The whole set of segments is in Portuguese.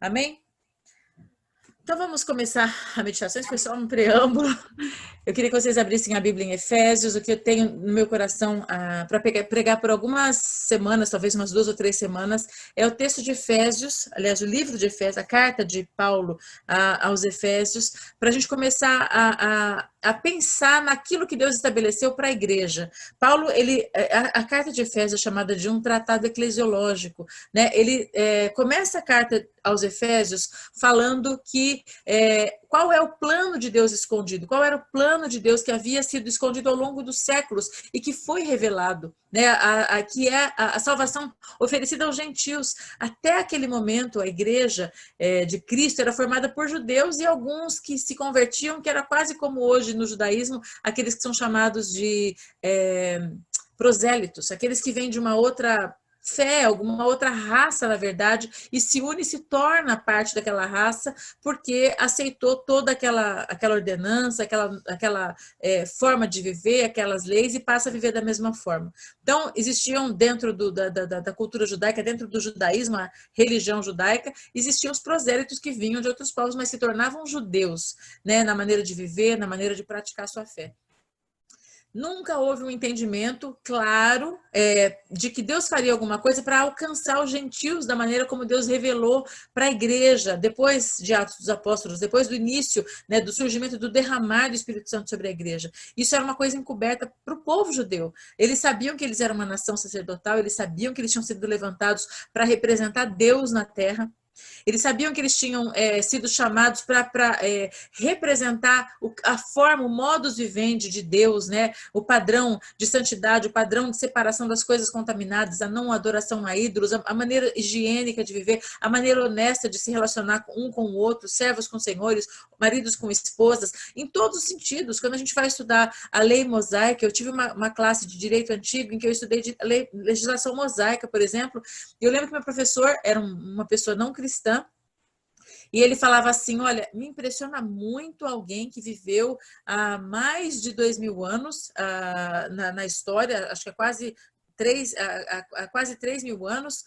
Amém? Então vamos começar a meditação. Isso foi só um preâmbulo. Eu queria que vocês abrissem a Bíblia em Efésios. O que eu tenho no meu coração para pregar por algumas semanas, talvez umas 2 ou 3 semanas, é o texto de Efésios, aliás, o livro de Efésios, a carta de Paulo aos Efésios, para a gente começar a pensar naquilo que Deus estabeleceu para a igreja. Paulo, a carta de Efésios é chamada de um tratado eclesiológico, né? Ele começa a carta aos Efésios falando que qual é o plano de Deus escondido, qual era o plano de Deus que havia sido escondido ao longo dos séculos e que foi revelado, né? Que é a salvação oferecida aos gentios. Até aquele momento, a igreja de Cristo era formada por judeus e alguns que se convertiam, que era quase como hoje no judaísmo, aqueles que são chamados de prosélitos, aqueles que vêm de uma outra fé, alguma outra raça, na verdade, e se une e se torna parte daquela raça porque aceitou toda aquela ordenança, aquela forma de viver, aquelas leis, e passa a viver da mesma forma. Então, existiam dentro da cultura judaica, dentro do judaísmo, a religião judaica, existiam os prosélitos que vinham de outros povos, mas se tornavam judeus, né, na maneira de viver, na maneira de praticar sua fé. Nunca houve um entendimento claro de que Deus faria alguma coisa para alcançar os gentios da maneira como Deus revelou para a igreja, depois de Atos dos Apóstolos, depois do início, né, do surgimento do derramar do Espírito Santo sobre a igreja. Isso era uma coisa encoberta para o povo judeu. Eles sabiam que eles eram uma nação sacerdotal, eles sabiam que eles tinham sido levantados para representar Deus na terra. Eles sabiam que eles tinham sido chamados para representar a forma, o modus vivendi de Deus, né? O padrão de santidade, o padrão de separação das coisas contaminadas, a não adoração a ídolos, a maneira higiênica de viver, a maneira honesta de se relacionar um com o outro, servos com senhores, maridos com esposas, em todos os sentidos. Quando a gente vai estudar a lei mosaica, eu tive uma classe de direito antigo em que eu estudei legislação mosaica, por exemplo, e eu lembro que meu professor era uma pessoa não cristã, e ele falava assim, olha, me impressiona muito alguém que viveu há mais de 2000 anos na história, acho que há quase 3.000 anos,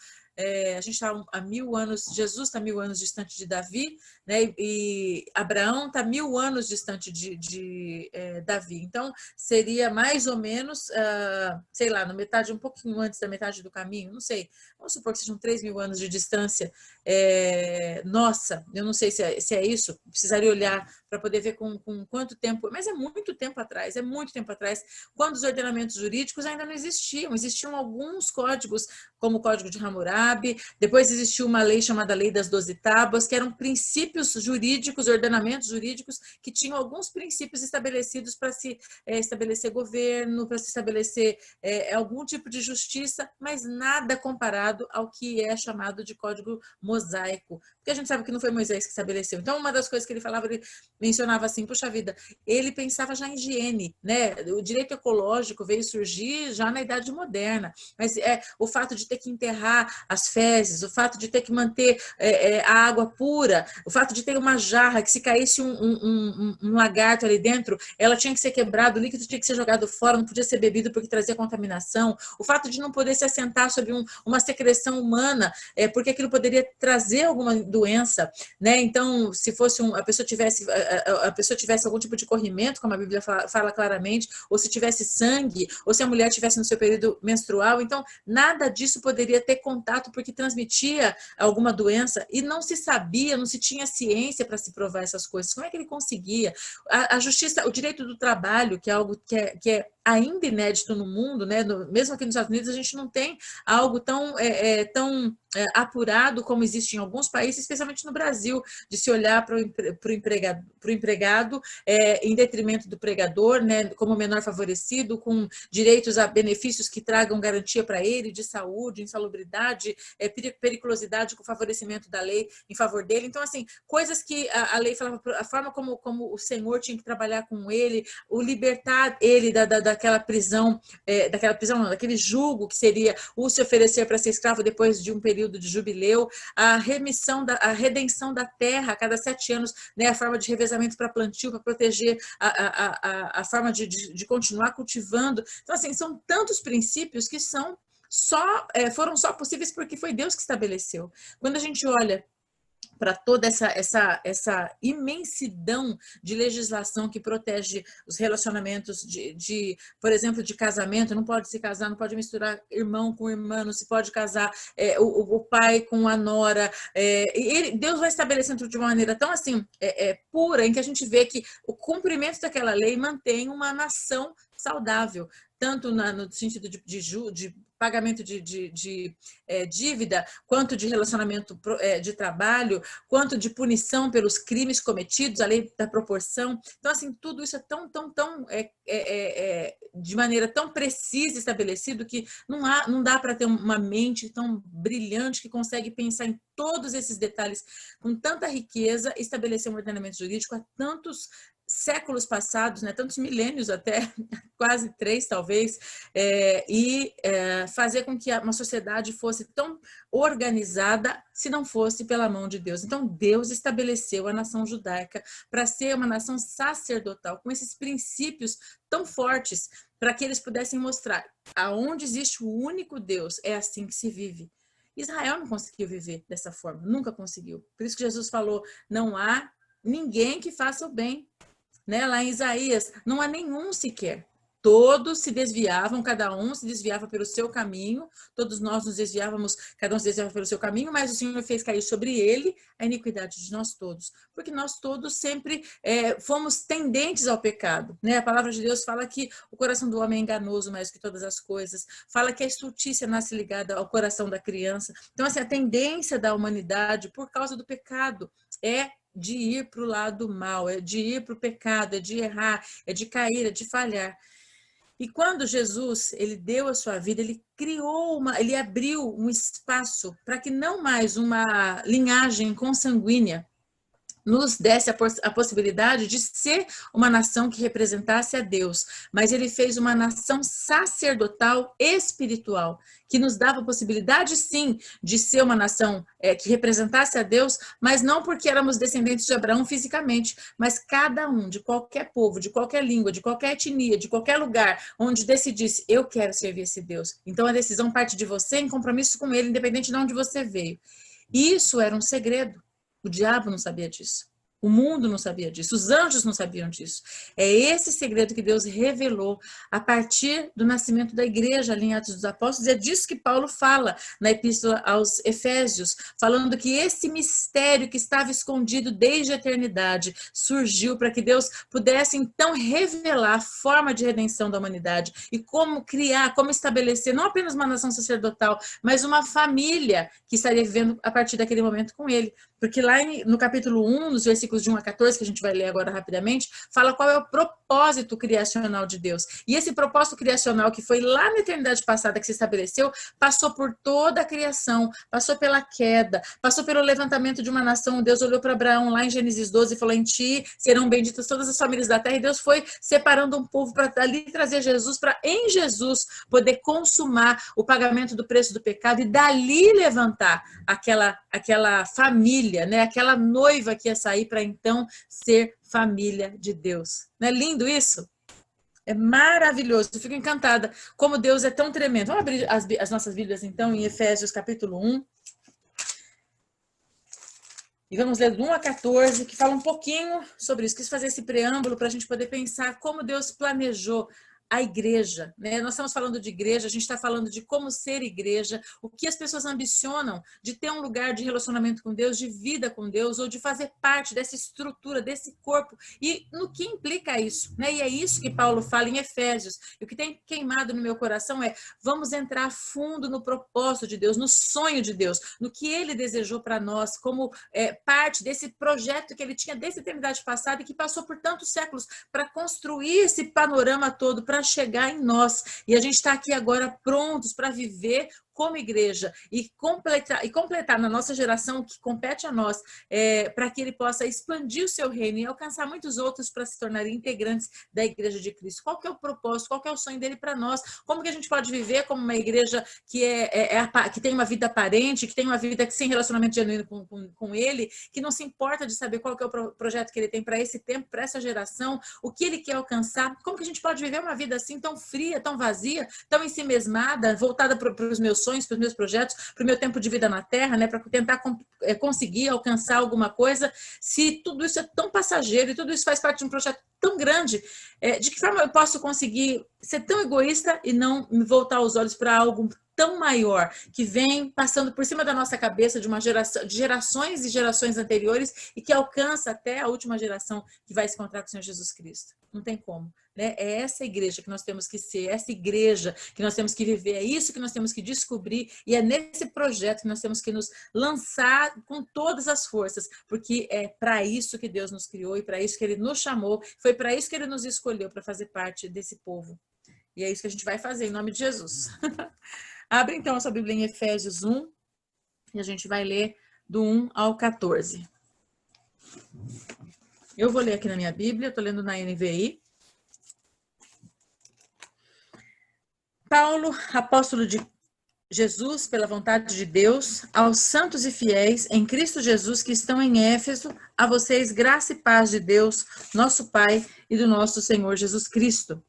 a gente está há 1000 anos, Jesus está 1000 anos distante de Davi, né? E Abraão está 1000 anos distante de Davi. Então, seria mais ou menos, sei lá, na metade, um pouquinho antes da metade do caminho, não sei. Vamos supor que sejam 3.000 anos de distância. Nossa, eu não sei se é isso, precisaria olhar para poder ver com quanto tempo, mas é muito tempo atrás, quando os ordenamentos jurídicos ainda não existiam. Existiam alguns códigos, como o Código de Hammurabi, depois existiu uma lei chamada Lei das 12 Tábuas, que eram princípios jurídicos, ordenamentos jurídicos, que tinham alguns princípios estabelecidos para se estabelecer governo, para se estabelecer algum tipo de justiça, mas nada comparado ao que é chamado de Código Mosaico, porque a gente sabe que não foi Moisés que estabeleceu. Então, uma das coisas que ele falava, mencionava assim, puxa vida, ele pensava já em higiene, né? O direito ecológico veio surgir já na Idade Moderna, mas o fato de ter que enterrar as fezes, o fato de ter que manter a água pura, o fato de ter uma jarra que se caísse um lagarto ali dentro, ela tinha que ser quebrada, o líquido tinha que ser jogado fora, não podia ser bebido porque trazia contaminação, o fato de não poder se assentar sobre uma secreção humana, porque aquilo poderia trazer alguma doença, né? Então, se fosse a pessoa tivesse algum tipo de corrimento, como a Bíblia fala claramente, ou se tivesse sangue, ou se a mulher tivesse no seu período menstrual, então nada disso poderia ter contato porque transmitia alguma doença e não se sabia, não se tinha ciência para se provar essas coisas. Como é que ele conseguia? A justiça, o direito do trabalho, que é algo que é ainda inédito no mundo, né? Mesmo aqui nos Estados Unidos, a gente não tem algo tão apurado como existe em alguns países, especialmente no Brasil, de se olhar para o empregado em detrimento do pregador, né? Como menor favorecido, com direitos a benefícios que tragam garantia para ele de saúde, insalubridade, periculosidade com favorecimento da lei em favor dele. Então, assim, coisas que a lei falava, a forma como o Senhor tinha que trabalhar com ele, o libertar ele daquela prisão, daquele jugo que seria o se oferecer para ser escravo depois de um período de jubileu, a redenção da terra a cada 7 anos, né, a forma de revezamento para plantio, para proteger a forma de continuar cultivando. Então, assim, são tantos princípios que foram só possíveis porque foi Deus que estabeleceu. Quando a gente olha para toda essa imensidão de legislação que protege os relacionamentos por exemplo, de casamento, não pode se casar, não pode misturar irmão com irmã, não se pode casar o pai com a nora. Deus vai estabelecendo de uma maneira tão assim pura, em que a gente vê que o cumprimento daquela lei mantém uma nação saudável, tanto no sentido de pagamento de dívida, quanto de relacionamento de trabalho, quanto de punição pelos crimes cometidos, a lei da proporção. Então, assim, tudo isso é tão de maneira tão precisa estabelecido que não dá para ter uma mente tão brilhante que consegue pensar em todos esses detalhes com tanta riqueza, estabelecer um ordenamento jurídico há tantos séculos passados, né, tantos milênios até, quase 3 talvez, fazer com que uma sociedade fosse tão organizada se não fosse pela mão de Deus. Então Deus estabeleceu a nação judaica para ser uma nação sacerdotal, com esses princípios tão fortes, para que eles pudessem mostrar aonde existe o único Deus, é assim que se vive. Israel não conseguiu viver dessa forma, nunca conseguiu. Por isso que Jesus falou, não há ninguém que faça o bem. Né? Lá em Isaías, não há nenhum sequer. Todos se desviavam, cada um se desviava pelo seu caminho, todos nós nos desviávamos, cada um se desviava pelo seu caminho, mas o Senhor fez cair sobre ele a iniquidade de nós todos, porque nós todos sempre fomos tendentes ao pecado. Né? A palavra de Deus fala que o coração do homem é enganoso mais que todas as coisas, fala que a estultícia nasce ligada ao coração da criança. Então, assim, a tendência da humanidade, por causa do pecado, é de ir para o lado mal, é de ir para o pecado, é de errar, é de cair, é de falhar. E quando Jesus ele deu a sua vida, ele ele abriu um espaço para que não mais uma linhagem consanguínea nos desse a possibilidade de ser uma nação que representasse a Deus, mas ele fez uma nação sacerdotal espiritual, que nos dava a possibilidade, sim, de ser uma nação que representasse a Deus, mas não porque éramos descendentes de Abraão fisicamente, mas cada um, de qualquer povo, de qualquer língua, de qualquer etnia, de qualquer lugar, onde decidisse, eu quero servir esse Deus. Então a decisão parte de você em compromisso com ele, independente de onde você veio. E isso era um segredo. O diabo não sabia disso. O mundo não sabia disso. Os anjos não sabiam disso. É esse segredo que Deus revelou a partir do nascimento da igreja ali em Atos dos Apóstolos. E é disso que Paulo fala na Epístola aos Efésios, falando que esse mistério que estava escondido desde a eternidade surgiu para que Deus pudesse então revelar a forma de redenção da humanidade e como criar, como estabelecer não apenas uma nação sacerdotal, mas uma família que estaria vivendo a partir daquele momento com ele. Porque lá no capítulo 1, nos versículos versículos de 1 a 14, que a gente vai ler agora rapidamente, fala qual é o propósito criacional de Deus. E esse propósito criacional que foi lá na eternidade passada que se estabeleceu, passou por toda a criação, passou pela queda, passou pelo levantamento de uma nação. Deus olhou para Abraão lá em Gênesis 12 e falou: em ti serão benditas todas as famílias da terra. E Deus foi separando um povo para ali trazer Jesus, para em Jesus poder consumar o pagamento do preço do pecado e dali levantar aquela família, né? Aquela noiva que ia sair para então ser família de Deus. Não é lindo isso? É maravilhoso, eu fico encantada como Deus é tão tremendo. Vamos abrir as nossas Bíblias então em Efésios capítulo 1. E vamos ler do 1 a 14, que fala um pouquinho sobre isso. Quis fazer esse preâmbulo para a gente poder pensar como Deus planejou a igreja, né? Nós estamos falando de igreja, a gente está falando de como ser igreja, o que as pessoas ambicionam de ter um lugar de relacionamento com Deus, de vida com Deus, ou de fazer parte dessa estrutura, desse corpo, e no que implica isso, né? E é isso que Paulo fala em Efésios. E o que tem queimado no meu coração é: vamos entrar a fundo no propósito de Deus, no sonho de Deus, no que Ele desejou para nós, como parte desse projeto que Ele tinha desde a eternidade passada e que passou por tantos séculos para construir esse panorama todo, para chegar em nós. E a gente está aqui agora prontos para viver como igreja e completar na nossa geração o que compete a nós, para que ele possa expandir o seu reino e alcançar muitos outros para se tornarem integrantes da igreja de Cristo. Qual que é o propósito? Qual que é o sonho dele para nós? Como que a gente pode viver como uma igreja que tem uma vida aparente, que tem uma vida sem relacionamento genuíno com ele, que não se importa de saber qual que é o projeto que ele tem para esse tempo, para essa geração, o que ele quer alcançar? Como que a gente pode viver uma vida assim tão fria, tão vazia, tão ensimesmada, voltada para os meus sonhos, para os meus projetos, para o meu tempo de vida na Terra, né, para tentar conseguir alcançar alguma coisa, se tudo isso é tão passageiro e tudo isso faz parte de um projeto tão grande, de que forma eu posso conseguir ser tão egoísta e não me voltar os olhos para algo tão maior, que vem passando por cima da nossa cabeça de gerações e gerações anteriores e que alcança até a última geração que vai se encontrar com o Senhor Jesus Cristo. Não tem como, né? É essa igreja que nós temos que ser, essa igreja que nós temos que viver, é isso que nós temos que descobrir e é nesse projeto que nós temos que nos lançar com todas as forças, porque é para isso que Deus nos criou e para isso que Ele nos chamou, foi para isso que Ele nos escolheu, para fazer parte desse povo. E é isso que a gente vai fazer em nome de Jesus. Abre então a sua Bíblia em Efésios 1 e a gente vai ler do 1 ao 14. Eu vou ler aqui na minha Bíblia, estou lendo na NVI. Paulo, apóstolo de Jesus, pela vontade de Deus, aos santos e fiéis em Cristo Jesus que estão em Éfeso, a vocês graça e paz de Deus, nosso Pai e do nosso Senhor Jesus Cristo.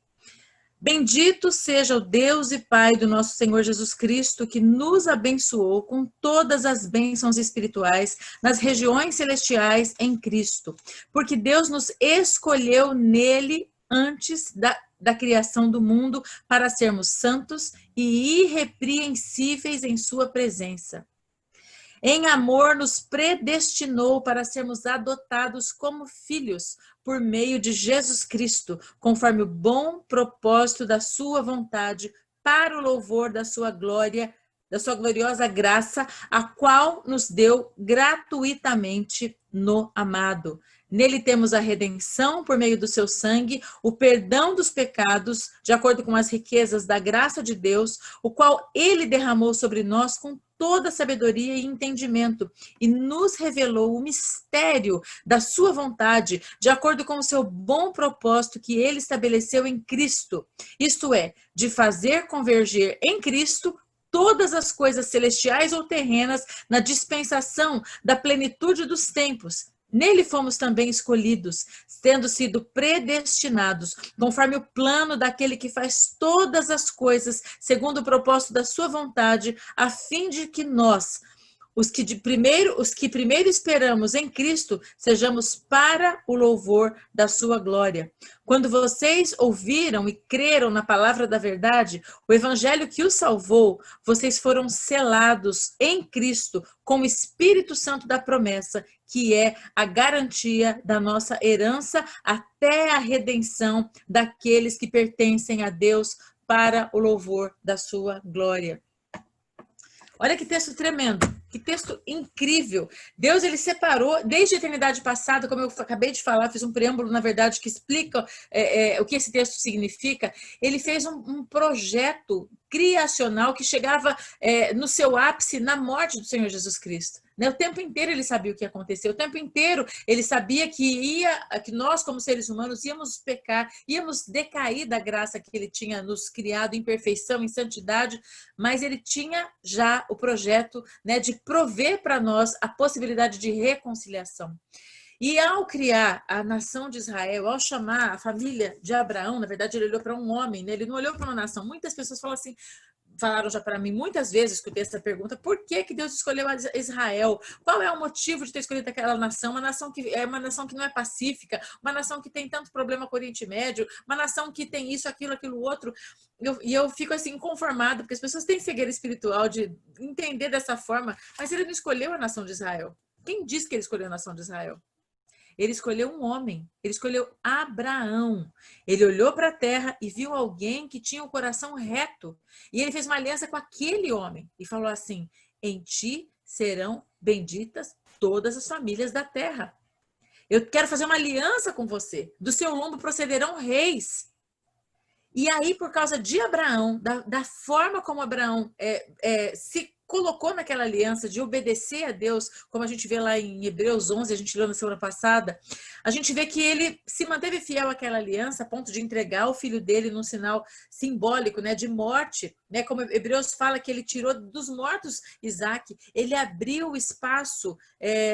Bendito seja o Deus e Pai do nosso Senhor Jesus Cristo, que nos abençoou com todas as bênçãos espirituais nas regiões celestiais em Cristo, porque Deus nos escolheu nele antes da criação do mundo para sermos santos e irrepreensíveis em sua presença. Em amor nos predestinou para sermos adotados como filhos por meio de Jesus Cristo, conforme o bom propósito da sua vontade, para o louvor da sua glória, da sua gloriosa graça, a qual nos deu gratuitamente no amado. Nele temos a redenção por meio do seu sangue, o perdão dos pecados, de acordo com as riquezas da graça de Deus, o qual ele derramou sobre nós com toda sabedoria e entendimento, e nos revelou o mistério da sua vontade, de acordo com o seu bom propósito que ele estabeleceu em Cristo, isto é, de fazer converger em Cristo todas as coisas celestiais ou terrenas na dispensação da plenitude dos tempos. Nele fomos também escolhidos, tendo sido predestinados, conforme o plano daquele que faz todas as coisas, segundo o propósito da sua vontade, a fim de que nós, os que primeiro esperamos em Cristo, sejamos para o louvor da sua glória. Quando vocês ouviram e creram na palavra da verdade, o evangelho que os salvou, vocês foram selados em Cristo com o Espírito Santo da promessa, que é a garantia da nossa herança até a redenção daqueles que pertencem a Deus para o louvor da sua glória. Olha que texto tremendo. Que texto incrível. Deus, ele separou desde a eternidade passada, como eu acabei de falar, fiz um preâmbulo, na verdade, que explica o que esse texto significa. Ele fez um projeto criacional que chegava no seu ápice na morte do Senhor Jesus Cristo. Né? O tempo inteiro ele sabia o que ia acontecer, o tempo inteiro ele sabia que nós, como seres humanos, íamos pecar, íamos decair da graça que ele tinha nos criado em perfeição, em santidade, mas ele tinha já o projeto, né, de prover para nós a possibilidade de reconciliação. E ao criar a nação de Israel, ao chamar a família de Abraão, na verdade ele olhou para um homem, né? Ele não olhou para uma nação. Muitas pessoas falam assim, falaram já para mim muitas vezes, escutei essa pergunta, por que que Deus escolheu Israel? Qual é o motivo de ter escolhido aquela nação? Uma nação que é uma nação que não é pacífica, uma nação que tem tanto problema com o Oriente Médio, uma nação que tem isso, aquilo outro. E eu fico assim inconformada, porque as pessoas têm cegueira espiritual de entender dessa forma, mas ele não escolheu a nação de Israel. Quem disse que ele escolheu a nação de Israel? Ele escolheu um homem, ele escolheu Abraão. Ele olhou para a terra e viu alguém que tinha o coração reto. E ele fez uma aliança com aquele homem e falou assim: em ti serão benditas todas as famílias da terra. Eu quero fazer uma aliança com você. Do seu lombo procederão reis. E aí, por causa de Abraão, da forma como Abraão se colocou naquela aliança de obedecer a Deus, como a gente vê lá em Hebreus 11, a gente leu na semana passada, a gente vê que ele se manteve fiel àquela aliança a ponto de entregar o filho dele num sinal simbólico, né, de morte, né, como Hebreus fala que ele tirou dos mortos Isaac, ele abriu espaço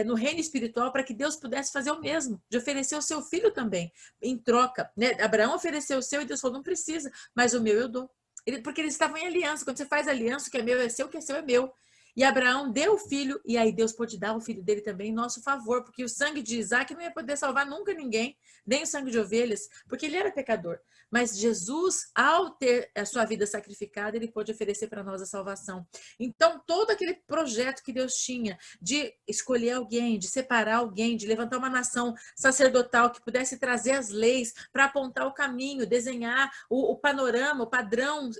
no reino espiritual para que Deus pudesse fazer o mesmo, de oferecer o seu filho também, em troca, né? Abraão ofereceu o seu e Deus falou, não precisa, mas o meu eu dou. Porque eles estavam em aliança. Quando você faz aliança, o que é meu é seu, o que é seu é meu. E Abraão deu o filho, e aí Deus pôde dar o filho dele também em nosso favor, porque o sangue de Isaac não ia poder salvar nunca ninguém, nem o sangue de ovelhas, porque ele era pecador. Mas Jesus, ao ter a sua vida sacrificada, ele pôde oferecer para nós a salvação. Então, todo aquele projeto que Deus tinha de escolher alguém, de separar alguém, de levantar uma nação sacerdotal que pudesse trazer as leis para apontar o caminho, desenhar o panorama, o padrão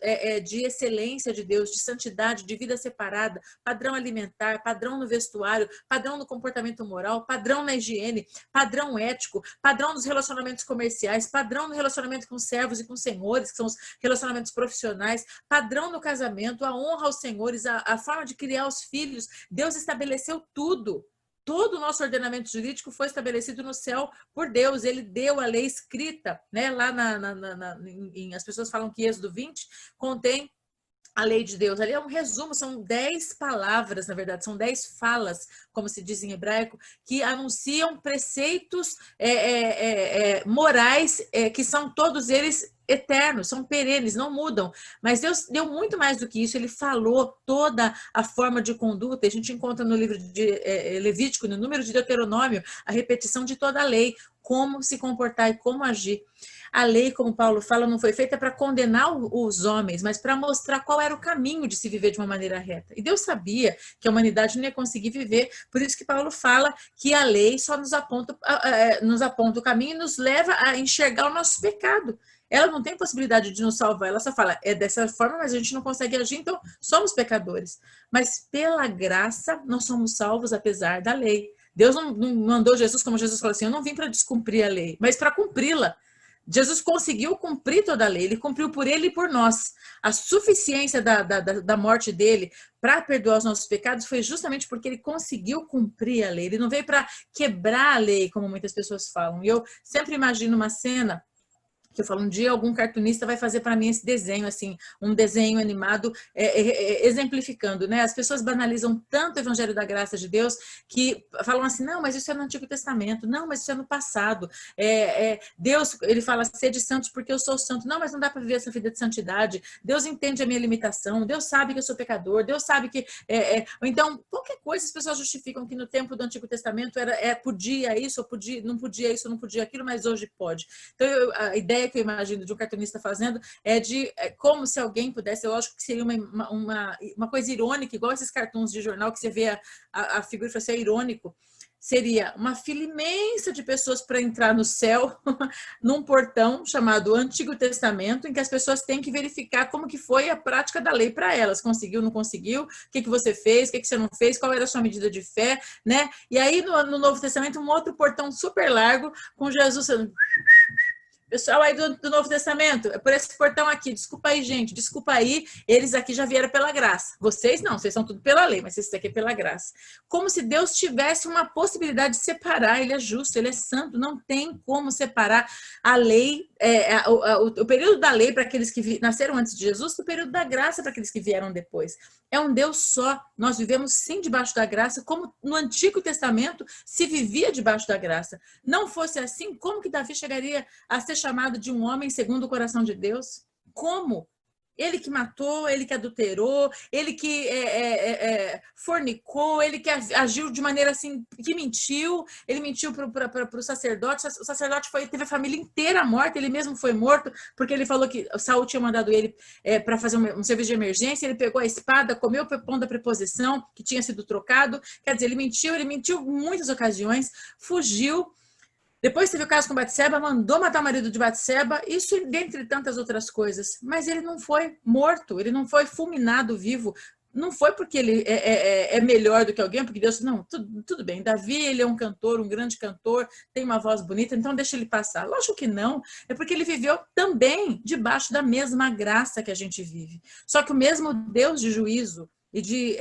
de excelência de Deus, de santidade, de vida separada, padrão alimentar, padrão no vestuário, padrão no comportamento moral, padrão na higiene, padrão ético, padrão nos relacionamentos comerciais, padrão no relacionamento com servos e com senhores, que são os relacionamentos profissionais, padrão no casamento, a honra aos senhores, a forma de criar os filhos. Deus estabeleceu tudo. Todo o nosso ordenamento jurídico foi estabelecido no céu por Deus. Ele deu a lei escrita, né? Lá as pessoas falam que Êxodo 20 contém a lei de Deus. Ali é um resumo, são 10 palavras, na verdade, são 10 falas, como se diz em hebraico, que anunciam preceitos morais, que são todos eles eternos, são perenes, não mudam. Mas Deus deu muito mais do que isso, ele falou toda a forma de conduta. A gente encontra no livro de Levítico, no número de Deuteronômio, a repetição de toda a lei, como se comportar e como agir. A lei, como Paulo fala, não foi feita para condenar os homens, mas para mostrar qual era o caminho de se viver de uma maneira reta. E Deus sabia que a humanidade não ia conseguir viver, por isso que Paulo fala que a lei só nos aponta o caminho e nos leva a enxergar o nosso pecado. Ela não tem possibilidade de nos salvar, ela só fala, é dessa forma, mas a gente não consegue agir, então somos pecadores. Mas pela graça, nós somos salvos apesar da lei. Deus não mandou Jesus, como Jesus falou assim, eu não vim para descumprir a lei, mas para cumpri-la. Jesus conseguiu cumprir toda a lei, ele cumpriu por ele e por nós. A suficiência da morte dele para perdoar os nossos pecados foi justamente porque ele conseguiu cumprir a lei. Ele não veio para quebrar a lei, como muitas pessoas falam. E eu sempre imagino uma cena que eu falo, um dia algum cartunista vai fazer para mim esse desenho, assim, um desenho animado exemplificando, né? As pessoas banalizam tanto o Evangelho da Graça de Deus que falam assim, não, mas isso é no Antigo Testamento, não, mas isso é no passado. Deus, ele fala, sede santos porque eu sou santo. Não, mas não dá para viver essa vida de santidade. Deus entende a minha limitação, Deus sabe que eu sou pecador, Deus sabe que... Então, qualquer coisa as pessoas justificam que no tempo do Antigo Testamento podia isso, não podia isso, não podia aquilo, mas hoje pode. Então, a ideia ideia que eu imagino de um cartunista fazendo é como se alguém pudesse, lógico que seria uma coisa irônica, igual esses cartoons de jornal que você vê a figura e fala assim, é irônico. Seria uma fila imensa de pessoas para entrar no céu, num portão chamado Antigo Testamento, em que as pessoas têm que verificar como que foi a prática da lei para elas. Conseguiu, não conseguiu? O que você fez? O que você não fez? Qual era a sua medida de fé? Né? E aí, no Novo Testamento, um outro portão super largo, com Jesus sendo... Pessoal aí do Novo Testamento, é por esse portão aqui, desculpa aí, gente, desculpa aí, eles aqui já vieram pela graça. Vocês não, vocês são tudo pela lei, mas vocês aqui é pela graça. Como se Deus tivesse uma possibilidade de separar, ele é justo, ele é santo, não tem como separar a lei, o período da lei para aqueles que nasceram antes de Jesus, do período da graça para aqueles que vieram depois. É um Deus só, nós vivemos sim debaixo da graça, como no Antigo Testamento se vivia debaixo da graça. Não fosse assim, como que Davi chegaria a ser chamado de um homem segundo o coração de Deus? Como? Ele que matou, ele que adulterou, ele que fornicou, ele que agiu de maneira assim, que mentiu, ele mentiu para o sacerdote, o sacerdote teve a família inteira morta, ele mesmo foi morto, porque ele falou que Saul tinha mandado ele para fazer um serviço de emergência, ele pegou a espada, comeu o pão da preposição, que tinha sido trocado, quer dizer, ele mentiu em muitas ocasiões, fugiu. Depois teve o caso com Batseba, mandou matar o marido de Batseba, isso dentre tantas outras coisas. Mas ele não foi morto, ele não foi fulminado vivo. Não foi porque ele é melhor do que alguém, porque Deus... Não, tudo bem, Davi, ele é um cantor, um grande cantor, tem uma voz bonita, então deixa ele passar. Lógico que não, é porque ele viveu também debaixo da mesma graça que a gente vive. Só que o mesmo Deus de juízo e de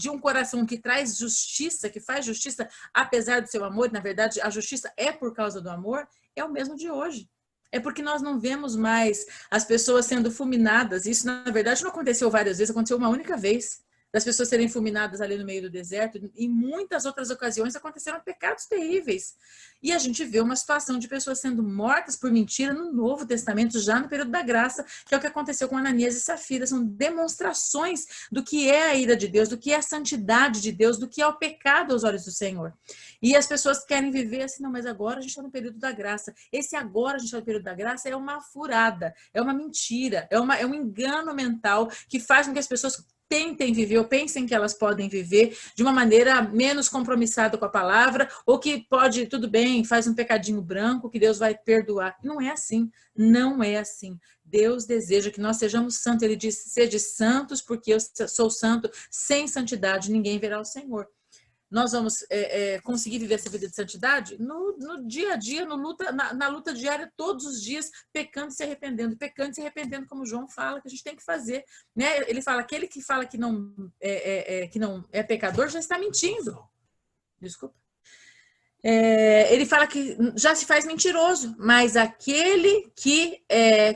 um coração que traz justiça, que faz justiça apesar do seu amor, na verdade a justiça é por causa do amor, é o mesmo de hoje. É porque nós não vemos mais as pessoas sendo fulminadas. Isso, na verdade, não aconteceu várias vezes, aconteceu uma única vez. Das pessoas serem fulminadas ali no meio do deserto. Em muitas outras ocasiões aconteceram pecados terríveis. E a gente vê uma situação de pessoas sendo mortas por mentira no Novo Testamento, já no período da graça, que é o que aconteceu com Ananias e Safira. São demonstrações do que é a ira de Deus, do que é a santidade de Deus, do que é o pecado aos olhos do Senhor. E as pessoas querem viver assim, não, mas agora a gente está no período da graça. Esse agora a gente está no período da graça é uma furada, é uma mentira, é um engano mental que faz com que as pessoas tentem viver ou pensem que elas podem viver de uma maneira menos compromissada com a palavra, ou que pode, tudo bem, faz um pecadinho branco, que Deus vai perdoar. Não é assim, não é assim. Deus deseja que nós sejamos santos. Ele diz, sede santos, porque eu sou santo, sem santidade ninguém verá o Senhor. Nós vamos conseguir viver essa vida de santidade no dia a dia, na luta diária, todos os dias, pecando e se arrependendo, como João fala, que a gente tem que fazer. Né? Ele fala, aquele que fala que não é pecador já está mentindo. Desculpa. Ele fala que já se faz mentiroso, mas aquele que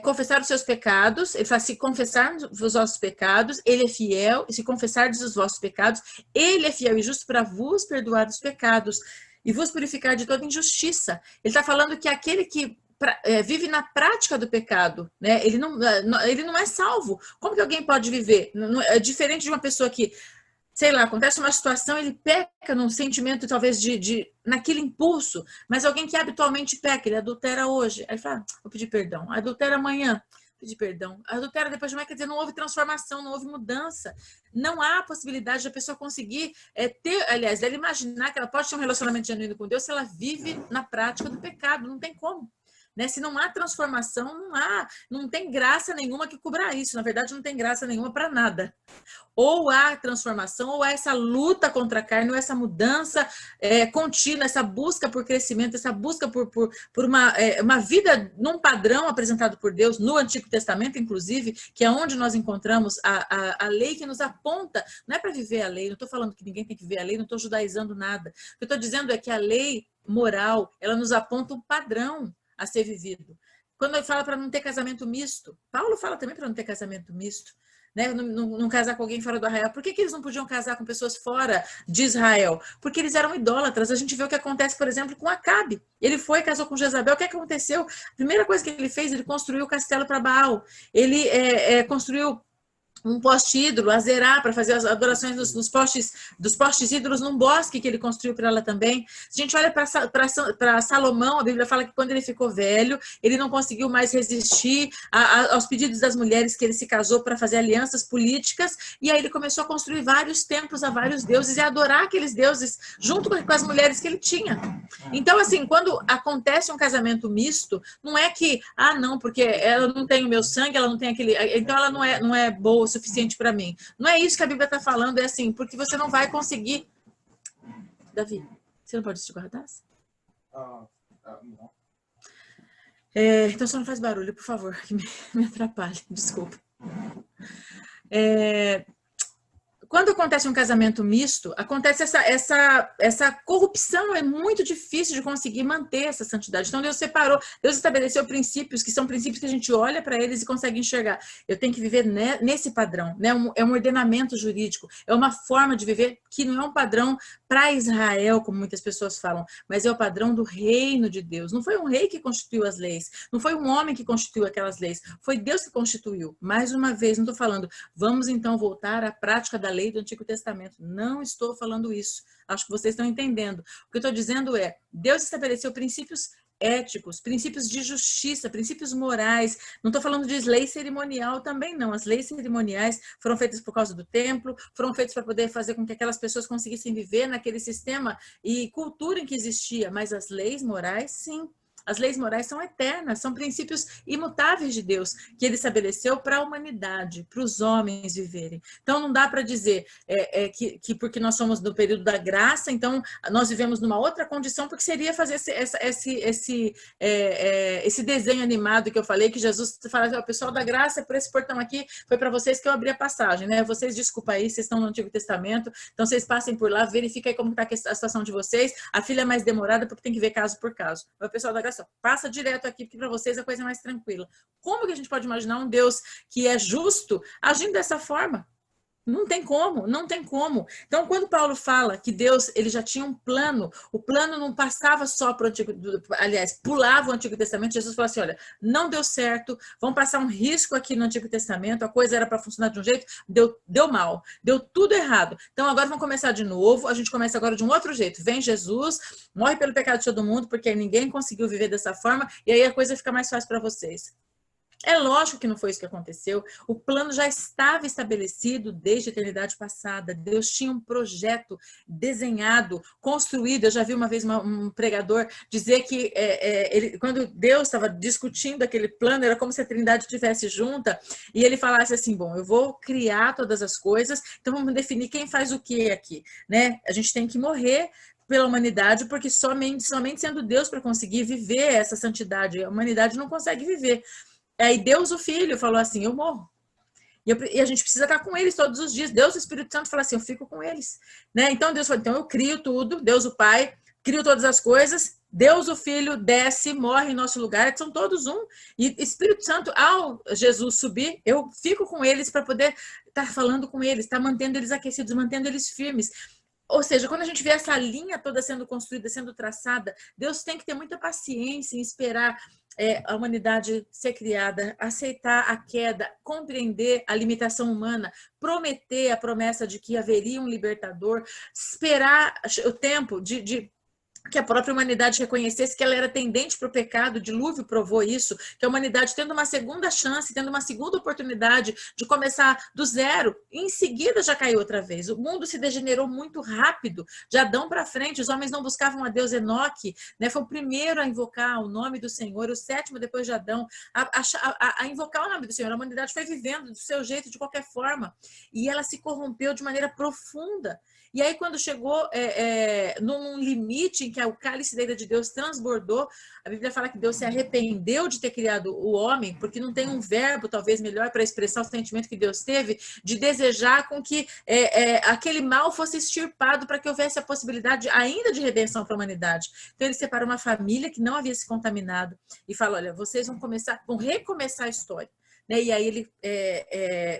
confessar os seus pecados, ele fala, se confessar os vossos pecados, ele é fiel, e se confessardes os vossos pecados, ele é fiel e justo para vos perdoar os pecados e vos purificar de toda injustiça. Ele está falando que aquele que vive na prática do pecado, né? Ele não é salvo. Como que alguém pode viver? É diferente de uma pessoa que, sei lá, acontece uma situação, ele peca num sentimento talvez naquele impulso, mas alguém que habitualmente peca, ele adultera hoje, aí fala, vou pedir perdão, adultera amanhã, pedir perdão, adultera depois de manhã, quer dizer, não houve transformação, não houve mudança, não há possibilidade de a pessoa conseguir aliás, dela imaginar que ela pode ter um relacionamento genuíno com Deus se ela vive na prática do pecado, não tem como. Né? Se não há transformação, não tem graça nenhuma que cubra isso. Na verdade, não tem graça nenhuma para nada. Ou há transformação, ou há essa luta contra a carne, ou essa mudança contínua, essa busca por crescimento, essa busca por uma vida num padrão apresentado por Deus, no Antigo Testamento, inclusive, que é onde nós encontramos a lei que nos aponta, não é para viver a lei, não estou falando que ninguém tem que viver a lei, não estou judaizando nada. O que eu estou dizendo é que a lei moral, ela nos aponta um padrão a ser vivido. Quando ele fala para não ter casamento misto, Paulo fala também para não ter casamento misto, né? Não casar com alguém fora do Israel. Por que eles não podiam casar com pessoas fora de Israel? Porque eles eram idólatras. A gente vê o que acontece, por exemplo, com Acabe. Ele foi, casou com Jezabel. O que aconteceu? A primeira coisa que ele fez, ele construiu o castelo para Baal. Ele construiu um poste ídolo, Azerá, para fazer as adorações dos postes ídolos num bosque que ele construiu para ela também. Se a gente olha para Salomão, a Bíblia fala que quando ele ficou velho, ele não conseguiu mais resistir aos pedidos das mulheres que ele se casou para fazer alianças políticas, e aí ele começou a construir vários templos a vários deuses e adorar aqueles deuses junto com as mulheres que ele tinha. Então, assim, quando acontece um casamento misto, não é que, não, porque ela não tem o meu sangue, ela não tem aquele... Então, ela não é boa o suficiente para mim. Não é isso que a Bíblia está falando, é assim, porque você não vai conseguir... Davi, você não pode te guardar? Não. Então, só não faz barulho, por favor, que me atrapalhe, desculpa. Quando acontece um casamento misto, acontece essa corrupção, é muito difícil de conseguir manter essa santidade. Então, Deus separou, Deus estabeleceu princípios, que são princípios que a gente olha para eles e consegue enxergar. Eu tenho que viver nesse padrão, né? É um ordenamento jurídico, é uma forma de viver que não é um padrão para Israel, como muitas pessoas falam, mas é o padrão do reino de Deus. Não foi um rei que constituiu as leis, não foi um homem que constituiu aquelas leis, foi Deus que constituiu. Mais uma vez, não estou falando, vamos então voltar à prática da lei do Antigo Testamento. Não estou falando isso. Acho que vocês estão entendendo. O que eu estou dizendo é, Deus estabeleceu princípios éticos, princípios de justiça, princípios morais. Não estou falando de lei cerimonial também, não. As leis cerimoniais foram feitas por causa do templo, foram feitas para poder fazer com que aquelas pessoas conseguissem viver naquele sistema e cultura em que existia. Mas as leis morais, sim. As leis morais são eternas, são princípios imutáveis de Deus, que ele estabeleceu para a humanidade, para os homens viverem. Então, não dá para dizer que porque nós somos no período da graça, então nós vivemos numa outra condição, porque seria fazer esse desenho animado que eu falei, que Jesus fala, o pessoal da graça, por esse portão aqui, foi para vocês que eu abri a passagem, né? Vocês, desculpa aí, vocês estão no Antigo Testamento, então vocês passem por lá, verifiquem como está a situação de vocês, a filha é mais demorada, porque tem que ver caso por caso. O pessoal da graça passa direto aqui, porque para vocês a coisa é mais tranquila. Como que a gente pode imaginar um Deus que é justo agindo dessa forma? Não tem como, não tem como. Então, quando Paulo fala que Deus, ele já tinha um plano, o plano não passava só para o Antigo, aliás, pulava o Antigo Testamento, Jesus falou assim, olha, não deu certo, vamos passar um risco aqui no Antigo Testamento, a coisa era para funcionar de um jeito, deu mal, deu tudo errado. Então, agora vamos começar de novo, a gente começa agora de um outro jeito. Vem Jesus, morre pelo pecado de todo mundo, porque ninguém conseguiu viver dessa forma, e aí a coisa fica mais fácil para vocês. É lógico que não foi isso que aconteceu. O plano já estava estabelecido desde a eternidade passada. Deus tinha um projeto desenhado, construído. Eu já vi uma vez um pregador dizer que quando Deus estava discutindo aquele plano, era como se a Trindade estivesse junta, e ele falasse assim, bom, eu vou criar todas as coisas, então vamos definir quem faz o que aqui, né? A gente tem que morrer pela humanidade, porque somente sendo Deus para conseguir viver essa santidade. A humanidade não consegue viver. Aí Deus, o Filho, falou assim, eu morro. E a gente precisa estar com eles todos os dias. Deus, o Espírito Santo, fala assim, eu fico com eles. Né? Então Deus falou, então eu crio tudo, Deus o Pai, crio todas as coisas, Deus o Filho desce, morre em nosso lugar, são todos um. E Espírito Santo, ao Jesus subir, eu fico com eles para poder estar falando com eles, estar mantendo eles aquecidos, mantendo eles firmes. Ou seja, quando a gente vê essa linha toda sendo construída, sendo traçada, Deus tem que ter muita paciência em esperar a humanidade ser criada, aceitar a queda, compreender a limitação humana, prometer a promessa de que haveria um libertador, esperar o tempo de que a própria humanidade reconhecesse que ela era tendente para o pecado, o dilúvio provou isso, que a humanidade tendo uma segunda chance, tendo uma segunda oportunidade de começar do zero, em seguida já caiu outra vez. O mundo se degenerou muito rápido, de Adão para frente, os homens não buscavam a Deus. Enoque, né, foi o primeiro a invocar o nome do Senhor, o sétimo depois de Adão, a invocar o nome do Senhor. A humanidade foi vivendo do seu jeito, de qualquer forma, e ela se corrompeu de maneira profunda. E aí, quando chegou num limite em que o cálice da ira de Deus transbordou, a Bíblia fala que Deus se arrependeu de ter criado o homem, porque não tem um verbo, talvez, melhor para expressar o sentimento que Deus teve, de desejar com que aquele mal fosse extirpado para que houvesse a possibilidade ainda de redenção para a humanidade. Então, ele separa uma família que não havia se contaminado e fala, olha, vocês vão recomeçar a história. né? E aí ele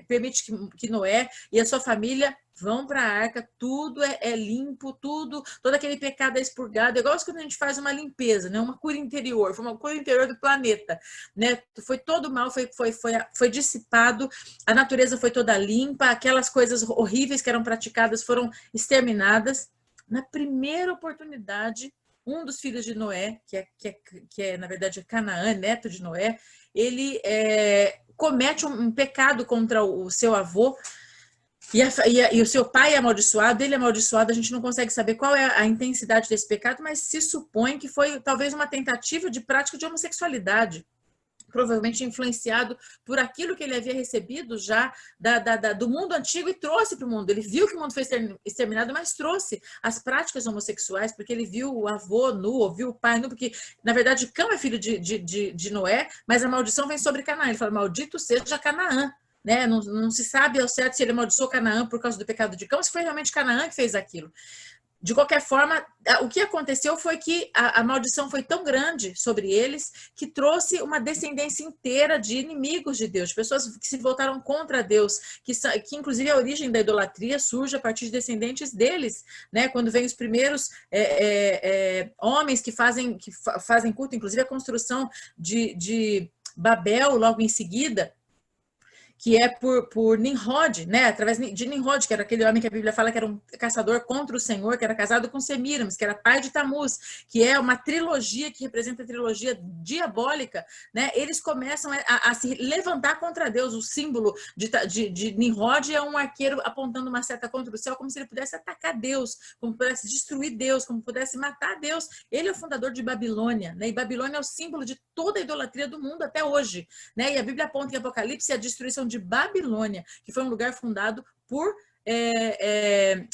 permite que Noé e a sua família vão para a arca, tudo é limpo, todo aquele pecado é expurgado, igual quando a gente faz uma limpeza, né? Uma cura interior, foi uma cura interior do planeta, né? Foi todo mal, foi dissipado, a natureza foi toda limpa, aquelas coisas horríveis que eram praticadas foram exterminadas. Na primeira oportunidade, um dos filhos de Noé, que é na verdade Canaã, neto de Noé, ele comete um pecado contra o seu avô, e o seu pai é amaldiçoado, ele é amaldiçoado, a gente não consegue saber qual é a intensidade desse pecado, mas se supõe que foi talvez uma tentativa de prática de homossexualidade, provavelmente influenciado por aquilo que ele havia recebido já do mundo antigo e trouxe para o mundo. Ele viu que o mundo foi exterminado, mas trouxe as práticas homossexuais, porque ele viu o avô nu, ouviu o pai nu, porque, na verdade, Cã é filho de Noé, mas a maldição vem sobre Canaã. Ele fala, maldito seja Canaã. Né? Não se sabe ao certo se ele amaldiçoou Canaã por causa do pecado de Cã, ou se foi realmente Canaã que fez aquilo. De qualquer forma, o que aconteceu foi que a maldição foi tão grande sobre eles que trouxe uma descendência inteira de inimigos de Deus, de pessoas que se voltaram contra Deus, que inclusive a origem da idolatria surge a partir de descendentes deles, né? Quando vem os primeiros homens que fazem culto, inclusive a construção de Babel logo em seguida, que é por Nimrod, né? Através de Nimrod, que era aquele homem que a Bíblia fala que era um caçador contra o Senhor, que era casado com Semiramis, que era pai de Tamuz, que é uma trilogia que representa a trilogia diabólica, né? Eles começam a se levantar contra Deus. O símbolo de Nimrod é um arqueiro apontando uma seta contra o céu, como se ele pudesse atacar Deus, como pudesse destruir Deus, como pudesse matar Deus. Ele é o fundador de Babilônia, né? E Babilônia é o símbolo de toda a idolatria do mundo até hoje, né? E a Bíblia aponta em Apocalipse a destruição de Babilônia, que foi um lugar fundado por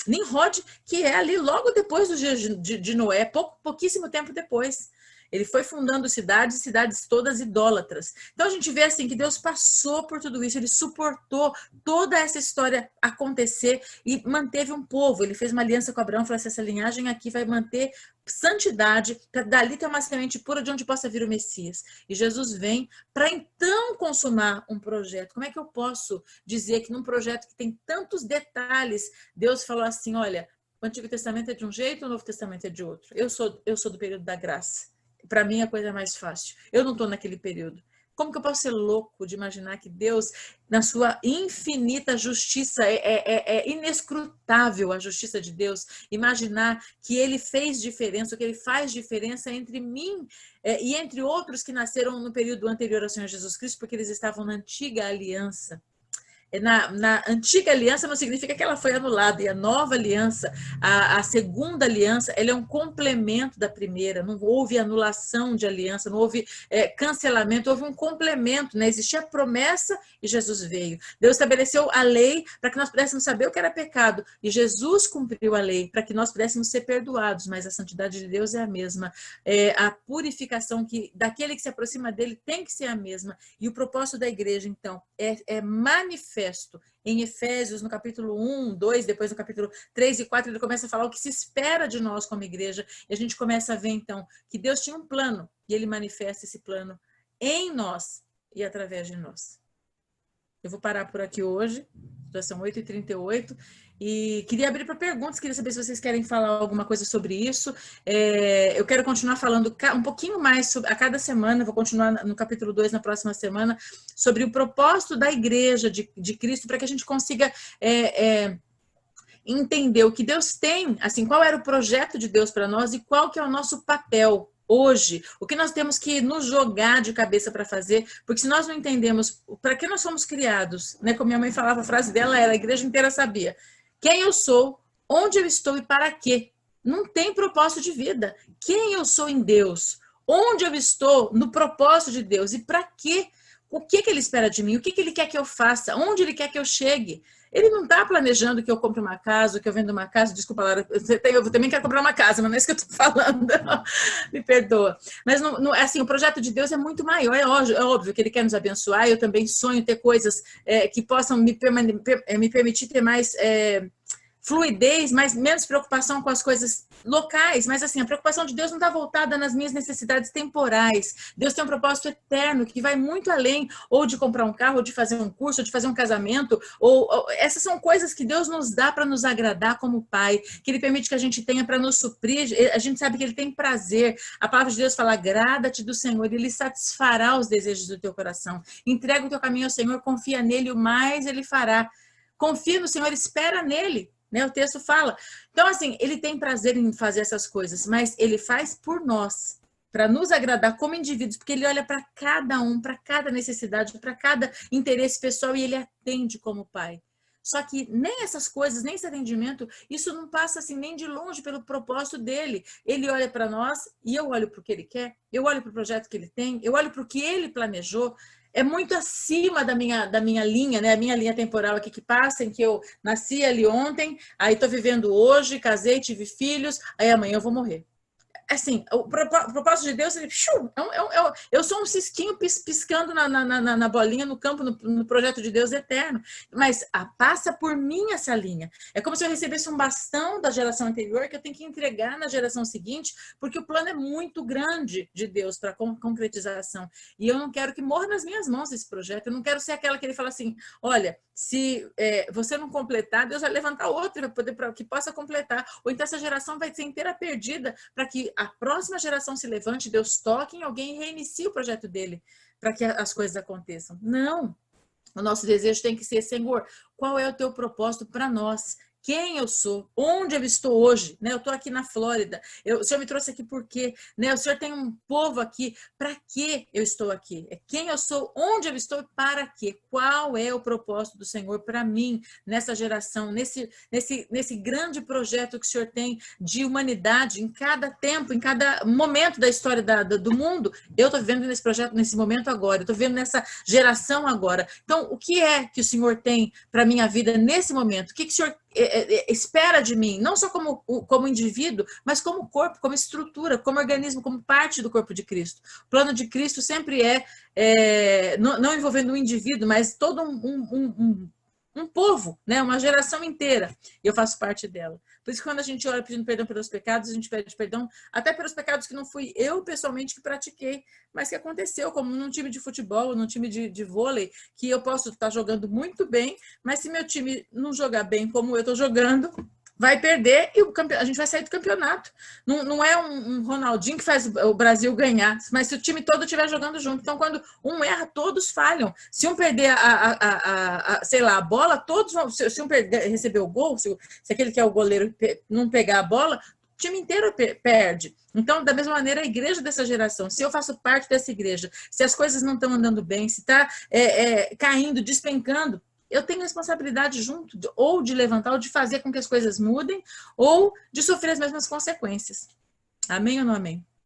Nimrod, que é ali logo depois dos dias de Noé, pouquíssimo tempo depois. Ele foi fundando cidades todas idólatras. Então a gente vê assim que Deus passou por tudo isso, ele suportou toda essa história acontecer e manteve um povo. Ele fez uma aliança com Abraão, falou assim, essa linhagem aqui vai manter santidade, para dali ter uma semente pura de onde possa vir o Messias. E Jesus vem para então consumar um projeto. Como é que eu posso dizer que num projeto que tem tantos detalhes, Deus falou assim, olha, o Antigo Testamento é de um jeito, o Novo Testamento é de outro. Eu sou do período da graça. Para mim, a coisa é mais fácil. Eu não estou naquele período. Como que eu posso ser louco de imaginar que Deus, na sua infinita justiça, é inescrutável a justiça de Deus, imaginar que ele fez diferença, que ele faz diferença entre mim e entre outros que nasceram no período anterior ao Senhor Jesus Cristo, porque eles estavam na antiga aliança. Na antiga aliança não significa que ela foi anulada, e a nova aliança, a segunda aliança, ela é um complemento da primeira, não houve anulação de aliança, não houve cancelamento, houve um complemento, né? Existia a promessa e Jesus veio. Deus estabeleceu a lei para que nós pudéssemos saber o que era pecado, e Jesus cumpriu a lei para que nós pudéssemos ser perdoados, mas a santidade de Deus é a mesma, a purificação daquele que se aproxima dele tem que ser a mesma, e o propósito da igreja, então, é manifesto. Em Efésios, no capítulo 1, 2, depois no capítulo 3 e 4, ele começa a falar o que se espera de nós como igreja, e a gente começa a ver, então, que Deus tinha um plano, e ele manifesta esse plano em nós e através de nós. Eu vou parar por aqui hoje, já são 8h38, e queria abrir para perguntas, queria saber se vocês querem falar alguma coisa sobre isso. Eu quero continuar falando um pouquinho mais a cada semana, vou continuar no capítulo 2 na próxima semana, sobre o propósito da igreja de Cristo, para que a gente consiga entender o que Deus tem, assim, qual era o projeto de Deus para nós e qual que é o nosso papel hoje, o que nós temos que nos jogar de cabeça para fazer, porque se nós não entendemos para que nós somos criados, né? Como minha mãe falava, a frase dela era, a igreja inteira sabia, quem eu sou, onde eu estou e para quê? Não tem propósito de vida. Quem eu sou em Deus, onde eu estou no propósito de Deus e para quê? O que ele espera de mim? O que ele quer que eu faça? Onde ele quer que eu chegue? Ele não está planejando que eu compre uma casa, que eu venda uma casa. Desculpa, Lara, eu também quero comprar uma casa, mas não é isso que eu estou falando. Me perdoa. Mas assim, o projeto de Deus é muito maior. É óbvio que ele quer nos abençoar. Eu também sonho ter coisas que possam me permitir ter mais fluidez, mas menos preocupação com as coisas locais. Mas assim, a preocupação de Deus não está voltada nas minhas necessidades temporais. Deus tem um propósito eterno que vai muito além ou de comprar um carro, ou de fazer um curso, ou de fazer um casamento, ou essas são coisas que Deus nos dá para nos agradar como Pai, que Ele permite que a gente tenha para nos suprir. A gente sabe que Ele tem prazer. A palavra de Deus fala: agrada-te do Senhor, Ele satisfará os desejos do teu coração. Entrega o teu caminho ao Senhor, confia nele, o mais Ele fará. Confia no Senhor, espera nele. Né, o texto fala. Então, assim, ele tem prazer em fazer essas coisas, mas ele faz por nós, para nos agradar como indivíduos, porque ele olha para cada um, para cada necessidade, para cada interesse pessoal, e ele atende como pai. Só que nem essas coisas, nem esse atendimento, isso não passa assim nem de longe pelo propósito dele. Ele olha para nós e eu olho para o que ele quer, eu olho para o projeto que ele tem, eu olho para o que ele planejou. É muito acima da minha linha, né? A minha linha temporal aqui que passa, em que eu nasci ali ontem, aí estou vivendo hoje, casei, tive filhos, aí amanhã eu vou morrer. Assim, o propósito de Deus, eu sou um cisquinho piscando na bolinha, no campo, no projeto de Deus eterno, mas passa por mim essa linha. É como se eu recebesse um bastão da geração anterior que eu tenho que entregar na geração seguinte, porque o plano é muito grande de Deus para concretização. E eu não quero que morra nas minhas mãos esse projeto, eu não quero ser aquela que ele fala assim, olha, se você não completar, Deus vai levantar outra para que possa completar. Ou então essa geração vai ser inteira perdida para que a próxima geração se levante, Deus toque em alguém e reinicie o projeto dele para que as coisas aconteçam. Não. O nosso desejo tem que ser, Senhor, qual é o teu propósito para nós? Quem eu sou, onde eu estou hoje, né? Eu estou aqui na Flórida, o Senhor me trouxe aqui por quê? Né? O Senhor tem um povo aqui, para que eu estou aqui? É quem eu sou, onde eu estou e para quê? Qual é o propósito do Senhor para mim, nessa geração, nesse grande projeto que o Senhor tem de humanidade, em cada tempo, em cada momento da história do mundo? Eu estou vivendo nesse projeto, nesse momento agora, eu estou vivendo nessa geração agora. Então, o que é que o Senhor tem para a minha vida nesse momento? O que o Senhor espera de mim, não só como indivíduo, mas como corpo, como estrutura, como organismo, como parte do corpo de Cristo. O plano de Cristo sempre não envolvendo um indivíduo, mas todo um povo, né? Uma geração inteira. E eu faço parte dela. Por isso que quando a gente ora pedindo perdão pelos pecados, a gente pede perdão até pelos pecados que não fui eu pessoalmente que pratiquei, mas que aconteceu, como num time de futebol, num time de vôlei, que eu posso estar jogando muito bem, mas se meu time não jogar bem como eu estou jogando, vai perder e a gente vai sair do campeonato. Não é um Ronaldinho que faz o Brasil ganhar, mas se o time todo estiver jogando junto. Então, quando um erra, todos falham. Se um perder sei lá, a bola, todos vão. Se um receber o gol, se aquele que é o goleiro não pegar a bola, o time inteiro perde. Então, da mesma maneira, a igreja dessa geração, se eu faço parte dessa igreja, se as coisas não estão andando bem, se está caindo, despencando, eu tenho responsabilidade junto, ou de levantar, ou de fazer com que as coisas mudem, ou de sofrer as mesmas consequências. Amém ou não amém?